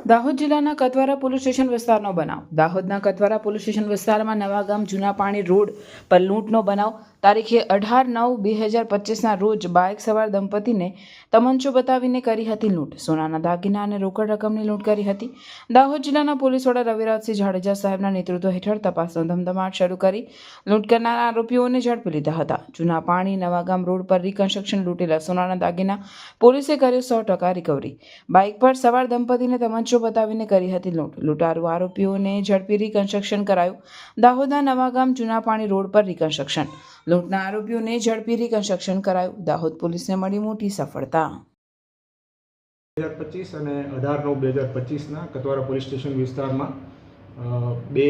દાહોદ જિલ્લાના Katwara police station વિસ્તારનો બનાવ. દાહોદના કતવારા પોલીસ સ્ટેશન વિસ્તારમાં નવાગામ જૂના પાણી રોડ પર લૂંટનો બનાવ. તારીખે 18/9/2025ના રોજ બાઇક સવાર દંપતીને તમંચો બતાવીને કરી હતી લૂંટ. સોનાના દાગીના અને રોકડ રકમની લૂંટ કરી હતી. દાહોદ જિલ્લાના પોલીસ વડા રવિરાજસિંહ જાડેજા સાહેબના નેતૃત્વ હેઠળ તપાસનો ધમધમાટ શરૂ કરી લૂંટ કરનાર આરોપીઓને ઝડપી લીધા હતા. જૂના પાણી નવાગામ રોડ પર રિકન્સ્ટ્રક્શન લૂંટેલા સોનાના દાગીના પોલીસે કર્યો 100% રિકવરી. બાઇક પર સવાર દંપતીને તમંચો બતાવીને કરી હતી લૂંટ. લૂંટારૂ આરોપીઓને ઝડપી રિકન્સ્ટ્રક્શન કરાયું. દાહોદના નવાગામ જૂના પાણી રોડ પર રિકન્સ્ટ્રક્શન લૂંટના આરોપીઓને ઝડપી રિકન્સ્ટ્રક્શન કરાયું. દાહોદ પોલીસને મળી મોટી સફળતા. 2025 અને 18/9/2025ના કતવારા પોલીસ સ્ટેશન વિસ્તારમાં બે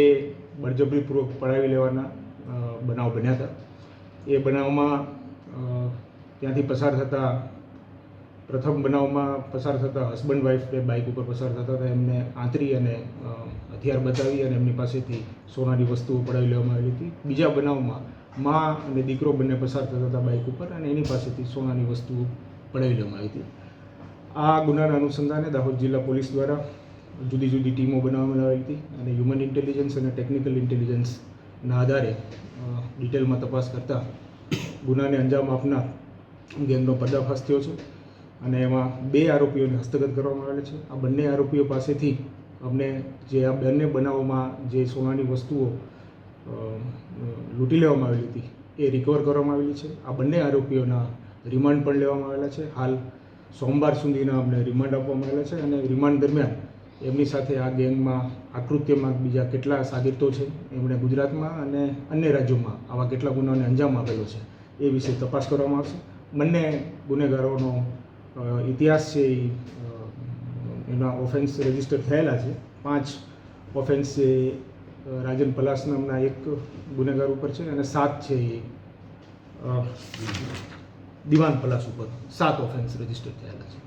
બળજબરીપૂર્વક પડાવી લેવાના બનાવ બન્યા હતા. એ બનાવમાં ત્યાંથી પસાર થતા પ્રથમ બનાવમાં પસાર થતા હસબન્ડ વાઈફ બે બાઇક ઉપર પસાર થતા હતા. એમને આંતરી અને હથિયાર બતાવી અને એમની પાસેથી સોનાની વસ્તુઓ પડાવી લેવામાં આવી હતી. બીજા બનાવમાં મા અને દીકરો બંને પસાર થતા હતા બાઇક ઉપર અને એની પાસેથી સોનાની વસ્તુઓ પડાવી લેવામાં આવી હતી. આ ગુનાના અનુસંધાને દાહોદ જિલ્લા પોલીસ દ્વારા જુદી જુદી ટીમો બનાવવામાં આવી હતી અને હ્યુમન ઇન્ટેલિજન્સ અને ટેકનિકલ ઇન્ટેલિજન્સના આધારે ડિટેલમાં તપાસ કરતાં ગુનાને અંજામ આપનાર ગેંગનો પર્દાફાશ થયો છે અને એમાં બે આરોપીઓને હસ્તગત કરવામાં આવેલા છે. આ બંને આરોપીઓ પાસેથી અમને જે આ બંને બનાવોમાં જે સોનાની વસ્તુઓ લૂંટી લેવામાં આવેલી હતી એ રિકવર કરવામાં આવેલી છે. આ બંને આરોપીઓના રિમાન્ડ પણ લેવામાં આવેલા છે. હાલ સોમવાર સુધીના અમને રિમાન્ડ આપવામાં આવેલા છે અને રિમાન્ડ દરમિયાન એમની સાથે આ ગેંગમાં આકૃત્યમાં બીજા કેટલા સાગીરતો છે, એમણે ગુજરાતમાં અને અન્ય રાજ્યોમાં આવા કેટલા ગુનાઓને અંજામ આપેલો છે એ વિશે તપાસ કરવામાં આવશે. બંને ગુનેગારોનો ઇતિહાસ છે એના ઓફેન્સ રજિસ્ટર થયેલા છે. 5 ઓફેન્સ છે રાજન પલાસ નામના એક ગુનેગાર ઉપર છે અને 7 છે દિવાન પલાસ ઉપર 7 ઓફેન્સ રજિસ્ટર થયેલા છે.